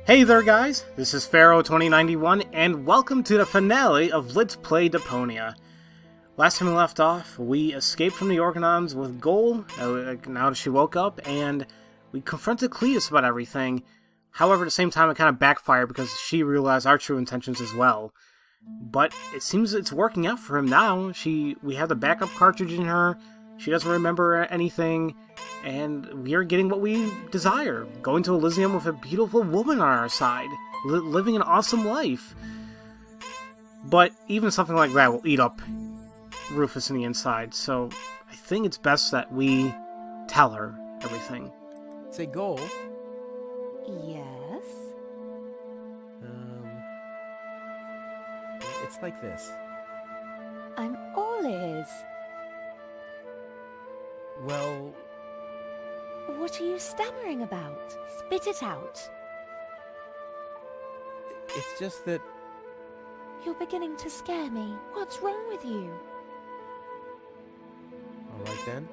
Hey there guys, this is Pharaoh 2091 and welcome to the finale of Let's Play Deponia. Last time we left off, we escaped from the Organons with Goal, now that she woke up, and we confronted Cletus about everything. However, at the same time it kind of backfired because she realized our true intentions as well. But it seems it's working out for him now. We have the backup cartridge in her, she doesn't remember anything, and we are getting what we desire. Going to Elysium with a beautiful woman on our side, living an awesome life. But even something like that will eat up Rufus in the inside, so I think it's best that we tell her everything. Say, Goal. Yes? It's like this. I'm all ears. Well, What are you stammering about? Spit it out. it's just that... You're beginning to scare me. What's wrong with you? Alright then.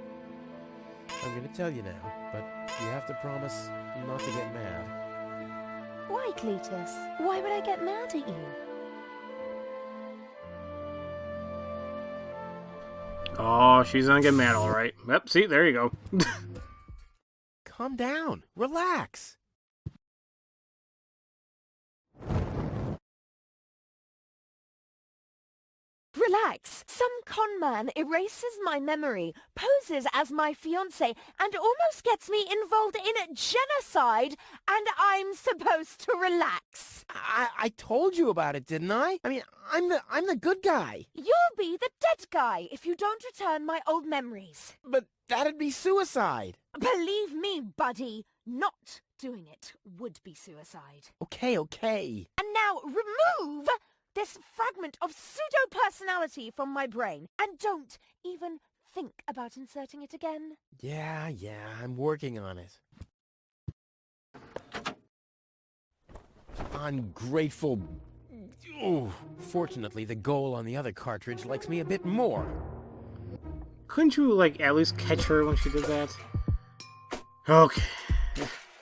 I'm gonna tell you now, but you have to promise not to get mad. Why, Cletus? Why would I get mad at you? Oh, she's gonna get mad alright. Yep, see, there you go. Calm down. Relax. Relax. Some con man erases my memory, poses as my fiancé, and almost gets me involved in genocide, and I'm supposed to relax. I told you about it, didn't I? I mean, I'm the good guy. You'll be the dead guy if you don't return my old memories. But that'd be suicide. Believe me, buddy, not doing it would be suicide. Okay. And now remove this fragment of pseudo-personality from my brain, and don't even think about inserting it again. Yeah, I'm working on it. Ungrateful... Oh, fortunately, the Goal on the other cartridge likes me a bit more. Couldn't you, at least catch her when she did that? Okay.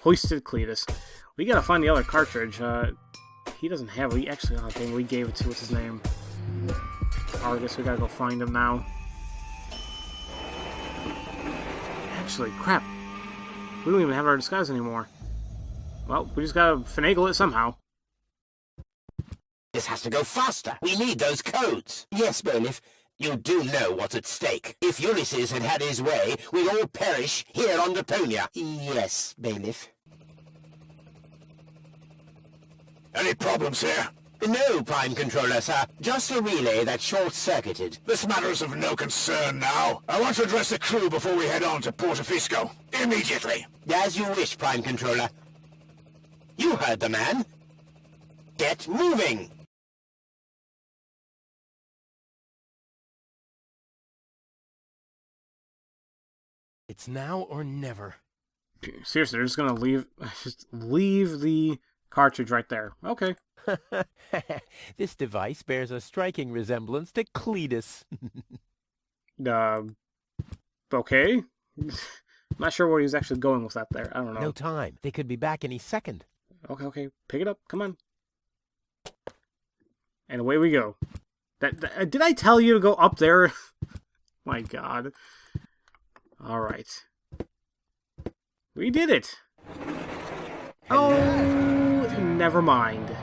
Hoisted Cletus. We gotta find the other cartridge. He doesn't have it. We gave it to, what's his name? I guess we gotta go find him now. Actually, crap. We don't even have our disguise anymore. Well, we just gotta finagle it somehow. This has to go faster. We need those codes. Yes, Bailiff. You do know what's at stake. If Ulysses had had his way, we'd all perish here on Deponia. Yes, Bailiff. Any problems here? No, Prime Controller, sir. Just a relay that short-circuited. This matter is of no concern now. I want to address the crew before we head on to Portofisco. Immediately. As you wish, Prime Controller. You heard the man. Get moving! It's now or never. Seriously, they're just gonna leave the cartridge right there. Okay. This device bears a striking resemblance to Cletus. Okay. Not sure where he's actually going with that there. I don't know. No time. They could be back any second. Okay. Pick it up. Come on. And away we go. Did I tell you to go up there? My God. All right. We did it. Oh, never mind.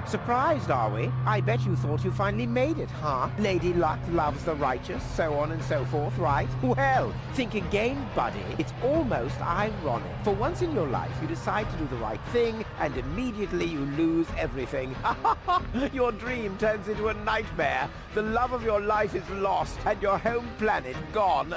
Surprised, are we? I bet you thought you finally made it, huh? Lady Luck loves the righteous, so on and so forth, right? Well, think again, buddy. It's almost ironic. For once in your life, you decide to do the right thing, and immediately you lose everything. Your dream turns into a nightmare. The love of your life is lost, and your home planet gone.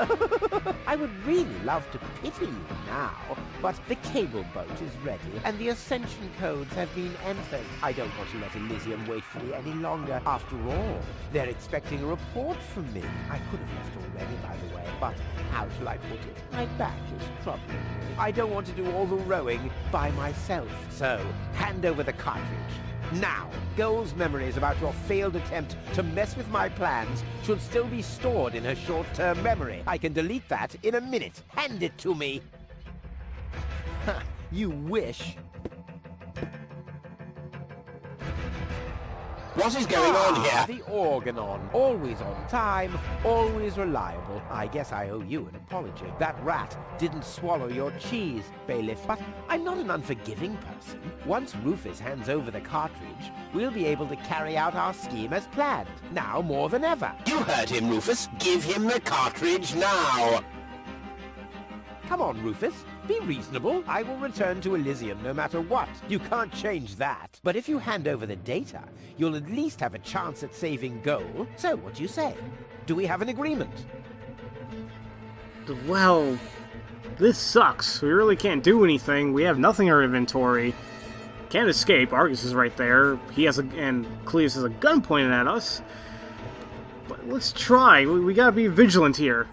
I would really love to pity you now, but the cable boat is ready, and the ascension codes have been entered. I don't want to let Elysium wait for me any longer. After all, they're expecting a report from me. I could have left already, by the way, but how shall I put it? My back is troubling me. I don't want to do all the rowing by myself. So, hand over the cartridge. Now, Goal's memories about your failed attempt to mess with my plans should still be stored in her short-term memory. I can delete that in a minute. Hand it to me. You wish. What is going on here? The Organon. Always on time, always reliable. I guess I owe you an apology. That rat didn't swallow your cheese, bailiff. But I'm not an unforgiving person. Once Rufus hands over the cartridge, we'll be able to carry out our scheme as planned. Now more than ever. You heard him, Rufus. Give him the cartridge now. Come on, Rufus. Be reasonable. I will return to Elysium no matter what. You can't change that. But if you hand over the data, you'll at least have a chance at saving Goal. So, what do you say? Do we have an agreement? Well, this sucks. We really can't do anything. We have nothing in our inventory. Can't escape. Argus is right there. And Cletus has a gun pointed at us. But let's try. We gotta be vigilant here.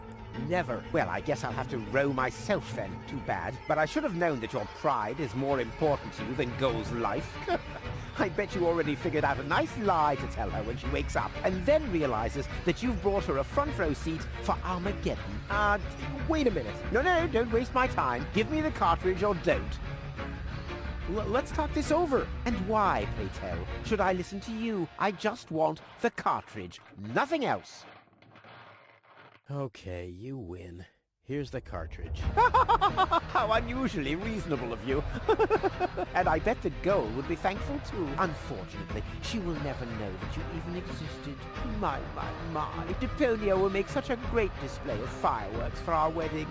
Never. Well, I guess I'll have to row myself then. Too bad. But I should have known that your pride is more important to you than Goal's life. I bet you already figured out a nice lie to tell her when she wakes up, and then realizes that you've brought her a front row seat for Armageddon. Wait a minute. No, don't waste my time. Give me the cartridge or don't. Let's talk this over. And why, pray tell, should I listen to you? I just want the cartridge. Nothing else. Okay, you win. Here's the cartridge. How unusually reasonable of you. And I bet that Goal would be thankful too. Unfortunately, she will never know that you even existed. My. Deponia will make such a great display of fireworks for our wedding.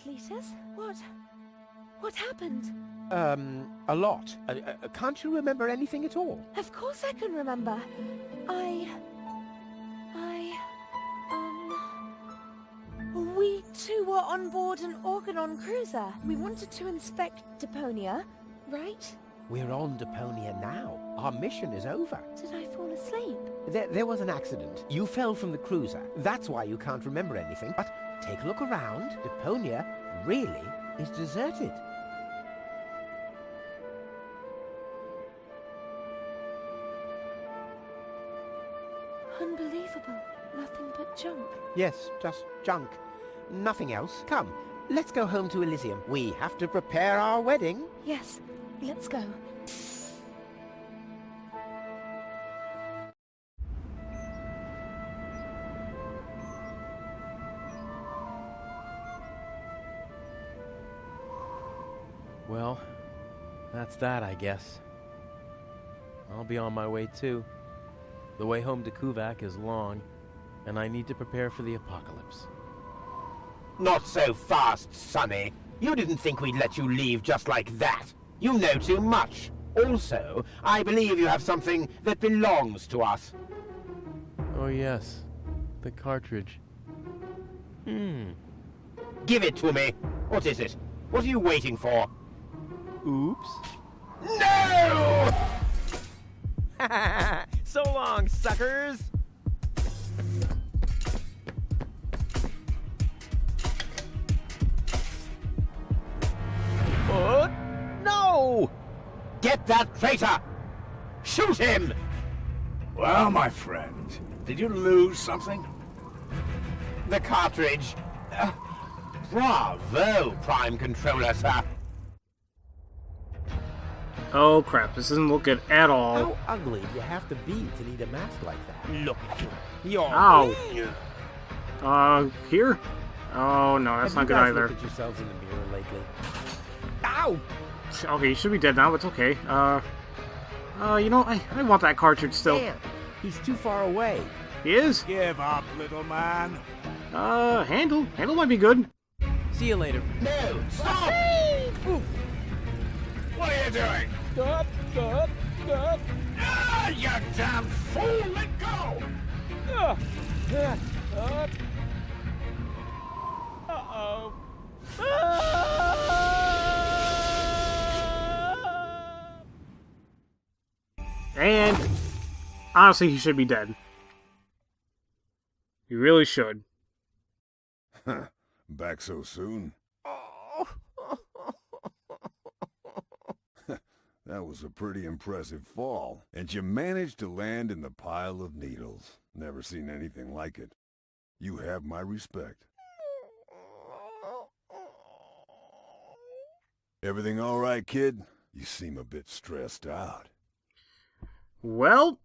Cletus? What happened? A lot. Can't you remember anything at all? Of course I can remember. We two were on board an Organon cruiser. We wanted to inspect Deponia, right? We're on Deponia now. Our mission is over. Did I fall asleep? There was an accident. You fell from the cruiser. That's why you can't remember anything. But take a look around. Deponia really is deserted. Unbelievable. Nothing but junk. Yes, just junk. Nothing else. Come, let's go home to Elysium. We have to prepare our wedding. Yes, let's go. Well, that's that, I guess. I'll be on my way too. The way home to Kuvaq is long, and I need to prepare for the apocalypse. Not so fast, Sonny. You didn't think we'd let you leave just like that. You know too much. Also, I believe you have something that belongs to us. Oh yes, the cartridge. Give it to me. What is it? What are you waiting for? Oops. No! So long, suckers! No! Get that traitor! Shoot him! Well, my friend, did you lose something? The cartridge. Bravo, Prime Controller, sir. Oh crap, this doesn't look good at all. How ugly do you have to be to need a mask like that? Look at you. You're... Ow. Here? Oh no, that's not good either. Looked at yourselves in the mirror lately? Ow! Okay, you should be dead now, it's okay. You know, I want that cartridge still. Damn, he's too far away. He is? Give up, little man. Handle might be good. See you later. No, stop! What are you doing? Stop! Ah, you damn fool! Let go! Uh-oh. And honestly, he should be dead. He really should. Back so soon? That was a pretty impressive fall, and you managed to land in the pile of needles. Never seen anything like it. You have my respect. Everything all right, kid? You seem a bit stressed out. Well,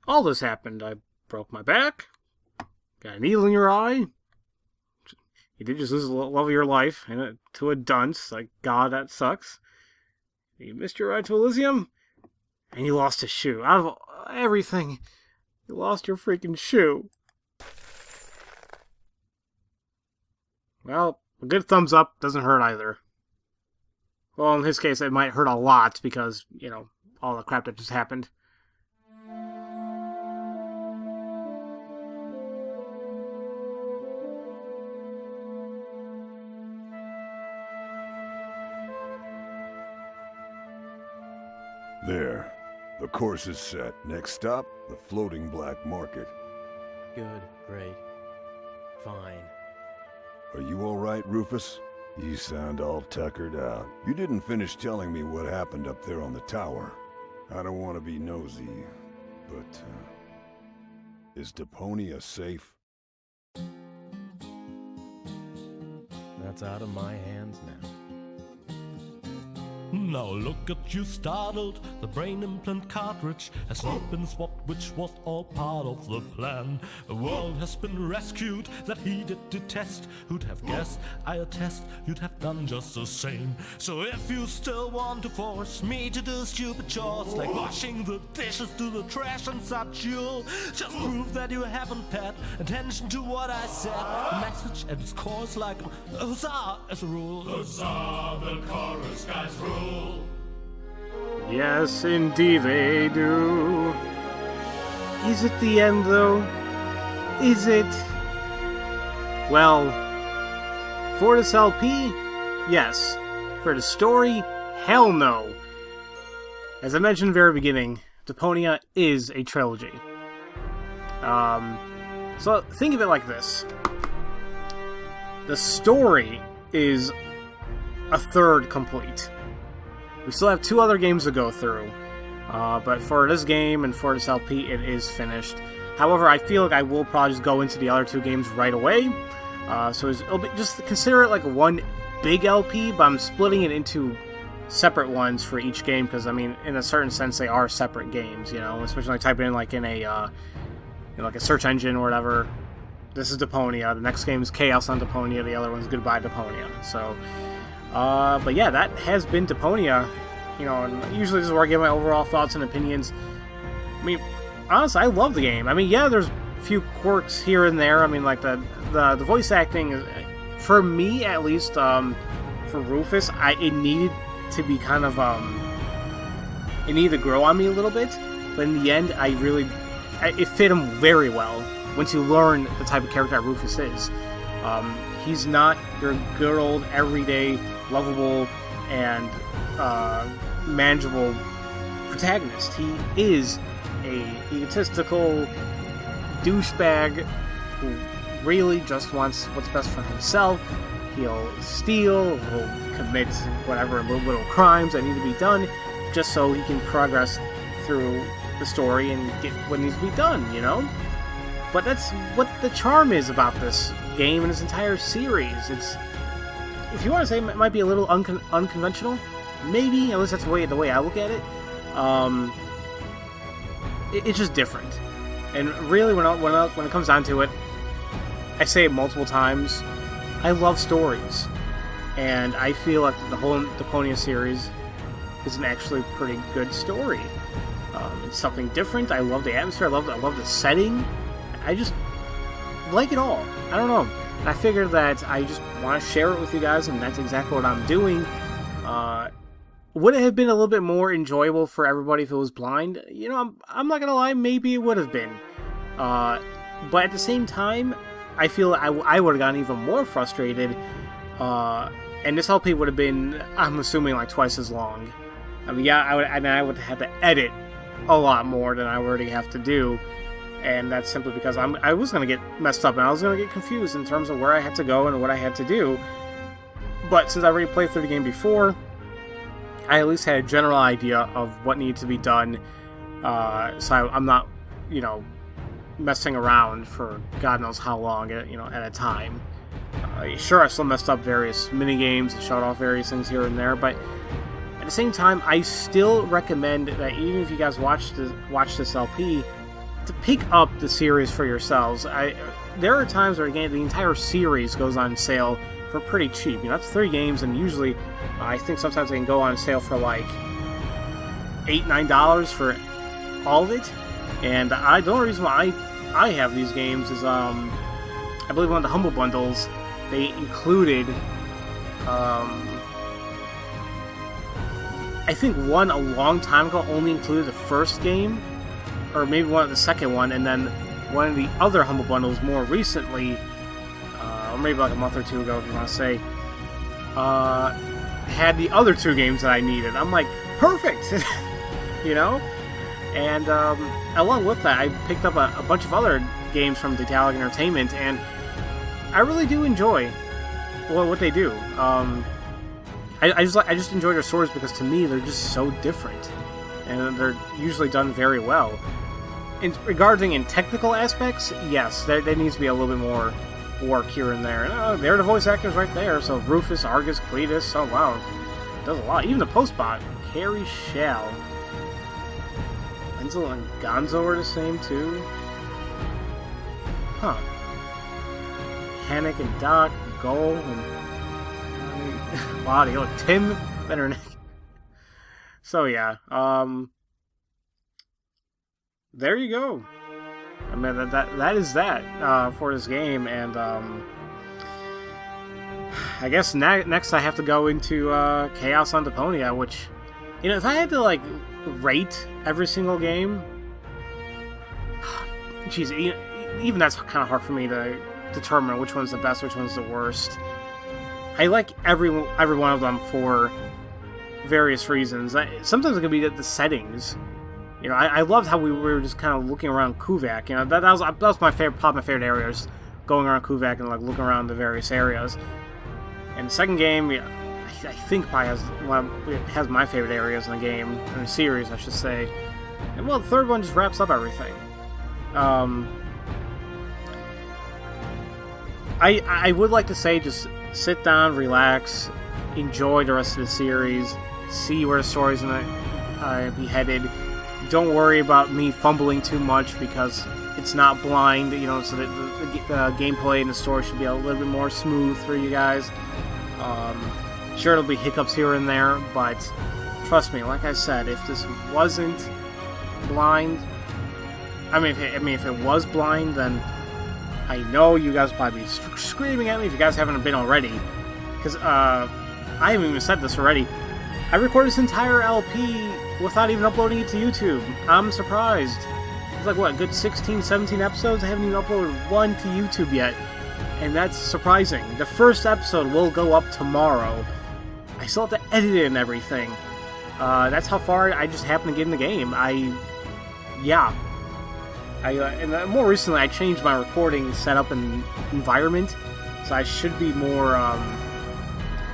all this happened. I broke my back, got a needle in your eye. You did just lose the love of your life to a dunce. Like, God, that sucks. You missed your ride to Elysium, and you lost a shoe. Out of everything, you lost your freaking shoe. Well, a good thumbs up doesn't hurt either. Well, in his case, it might hurt a lot because, all the crap that just happened. There. The course is set. Next stop, the floating black market. Good, great, fine. Are you all right, Rufus? You sound all tuckered out. You didn't finish telling me what happened up there on the tower. I don't want to be nosy, but, is Deponia safe? That's out of my hands now. Now look at you startled, the brain implant cartridge has not been swapped, which was all part of the plan. A world has been rescued that he did detest. Who'd have guessed, I attest, you'd have done just the same. So if you still want to force me to do stupid chores, like washing the dishes to the trash and such, you'll just prove that you haven't paid attention to what I said. The message at its core is like huzzah as a rule. Huzzah, the chorus guys rule. Yes, indeed they do. Is it the end, though? Is it? Well, for this LP, yes. For the story, hell no. As I mentioned in the very beginning, Deponia is a trilogy. So think of it like this. The story is a third complete. We still have 2 other games to go through, but for this game and for this LP, it is finished. However, I feel like I will probably just go into the other 2 games right away. So it'll be, just consider it like one big LP, but I'm splitting it into separate ones for each game, because, I mean, in a certain sense, they are separate games, especially when I type it in, like, in a, like a search engine or whatever. This is Deponia, the next game is Chaos on Deponia, the other one's Goodbye Deponia, so... but yeah, that has been Deponia, and usually this is where I give my overall thoughts and opinions. I mean, honestly, I love the game. I mean, yeah, there's a few quirks here and there. I mean, like, the voice acting, for me, at least, for Rufus, it needed to be kind of, it needed to grow on me a little bit, but in the end, it fit him very well, once you learn the type of character that Rufus is. He's not your good old, everyday, lovable, and manageable protagonist. He is a egotistical douchebag who really just wants what's best for himself. He'll steal, he'll commit whatever little crimes that need to be done, just so he can progress through the story and get what needs to be done, But that's what the charm is about this game and this entire series. It's, if you want to say it might be a little unconventional, maybe, at least that's the way I look at it. It's just different. And really, when it comes down to it, I say it multiple times, I love stories. And I feel like the whole Deponia series is an actually pretty good story. It's something different. I love the atmosphere. I love the setting. I just like it all. I don't know. And I figured that I just want to share it with you guys, and that's exactly what I'm doing. Would it have been a little bit more enjoyable for everybody if it was blind? I'm not gonna lie, maybe it would have been. But at the same time, I feel I would have gotten even more frustrated. And this LP would have been, I'm assuming, like twice as long. I mean, yeah, I would have to edit a lot more than I already have to do. And that's simply because I was going to get messed up and I was going to get confused in terms of where I had to go and what I had to do. But since I already played through the game before, I at least had a general idea of what needed to be done. So I'm not, messing around for God knows how long, at a time. Sure, I still messed up various mini games and shut off various things here and there, but at the same time, I still recommend that even if you guys watch this LP, to pick up the series for yourselves. There are times where, again, the entire series goes on sale for pretty cheap. That's 3 games, and usually, I think sometimes they can go on sale for like $8, $9 for all of it. And the only reason why I have these games is, I believe one of the Humble Bundles, they included, I think one a long time ago only included the first game, or maybe one of the second one, and then one of the other Humble Bundles more recently, or maybe like a month or 2 ago, if you want to say, had the other 2 games that I needed. I'm like, perfect! And along with that, I picked up a bunch of other games from Daedalic Entertainment, and I really do enjoy what they do. I just enjoy their stories because, to me, they're just so different, and they're usually done very well. Regarding in technical aspects, yes, there needs to be a little bit more work here and there. And, they're the voice actors right there, so Rufus, Argus, Cletus, oh wow, it does a lot. Even the post-bot, Carrie Shell. Enzel and Gonzo are the same too. Huh. Hannick and Doc, Goal, and wow, you know, Tim Bennernick. So yeah, there you go. I mean, that is that for this game, and I guess next I have to go into Chaos on Deponia, which, if I had to like rate every single game, geez, even that's kind of hard for me to determine which one's the best, which one's the worst. I like every one of them for various reasons. Sometimes it can be the settings. I loved how we were just kind of looking around Kuvaq. That was my favorite, probably my favorite area, was going around Kuvaq and like looking around the various areas. And the second game, I think probably has my favorite areas in the game, in the series, I should say. And well, the third one just wraps up everything. I would like to say, just sit down, relax, enjoy the rest of the series, see where the story's gonna be headed. Don't worry about me fumbling too much, because it's not blind, so that the gameplay and the story should be a little bit more smooth for you guys. Sure, there'll be hiccups here and there, but trust me, like I said, if this wasn't blind, if it was blind, then I know you guys would probably be screaming at me if you guys haven't been already, because I haven't even said this already. I recorded this entire LP without even uploading it to YouTube. I'm surprised. It's like, what, a good 16, 17 episodes? I haven't even uploaded one to YouTube yet. And that's surprising. The first episode will go up tomorrow. I still have to edit it and everything. That's how far I just happened to get in the game. And more recently, I changed my recording setup and environment, so I should be more,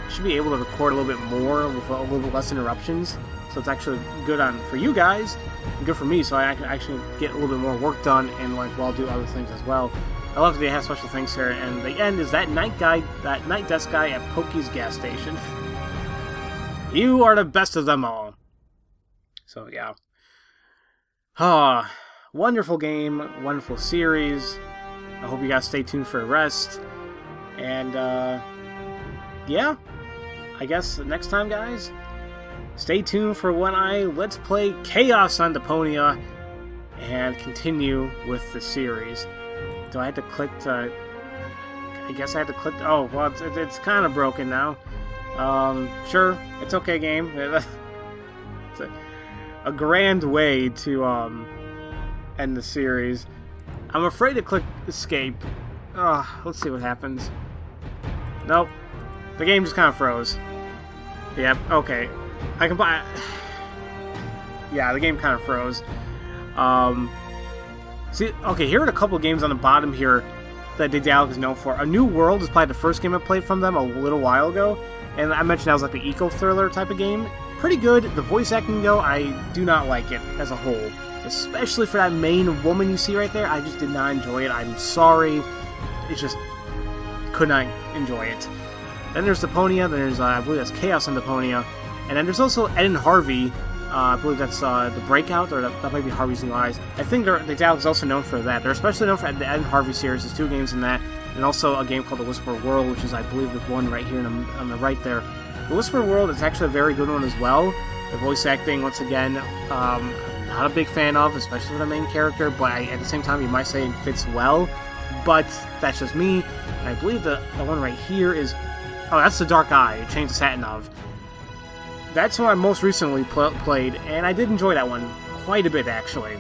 should be able to record a little bit more with a little bit less interruptions. So it's actually good for you guys, and good for me, so I can actually get a little bit more work done, and I'll do other things as well. I love that they have special things here, and the end is that night desk guy at Pokey's gas station. You are the best of them all. So yeah. Wonderful game, wonderful series. I hope you guys stay tuned for the rest. And, yeah. I guess next time, guys, stay tuned for when I Let's Play Chaos on Deponia and continue with the series. Do I have to click to... I guess I have to click... Oh, well, it's kind of broken now. Sure, it's okay, game. It's a grand way to, end the series. I'm afraid to click escape. Let's see what happens. Nope. The game just kind of froze. Yep, okay. I can buy... Yeah, the game kind of froze. See, okay, here are a couple games on the bottom here that Daedalic is known for. A New World is probably the first game I played from them a little while ago, and I mentioned that was like the eco-thriller type of game. Pretty good. The voice acting, though, I do not like it as a whole. especially for that main woman you see right there. I just did not enjoy it. I'm sorry. It's just could not enjoy it. Then there's Deponia. Then there's I believe that's Chaos on Deponia, and then there's also Ed and Harvey. I believe that's the Breakout, or that might be Harvey's New Eyes. I think the Dow is also known for that. They're especially known for the Ed and Harvey series. There's 2 games in that, and also a game called The Whisper World, which is, I believe, the one right here on the right there. The Whisper World is actually a very good one as well. The voice acting, once again, not a big fan of, especially for the main character, but at the same time, you might say it fits well, but that's just me. And I believe the one right here is... Oh, that's the Dark Eye, Chains of Satinov. That's one I most recently played, and I did enjoy that one quite a bit, actually.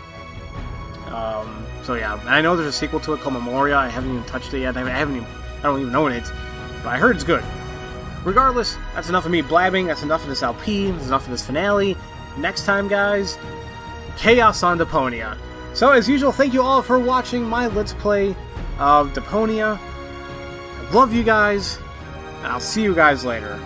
So yeah, and I know there's a sequel to it called Memoria. I haven't even touched it yet. I don't even own it, but I heard it's good. Regardless, that's enough of me blabbing. That's enough of this LP. That's enough of this finale. Next time, guys, Chaos on Deponia. So, as usual, thank you all for watching my Let's Play of Deponia. I love you guys, and I'll see you guys later.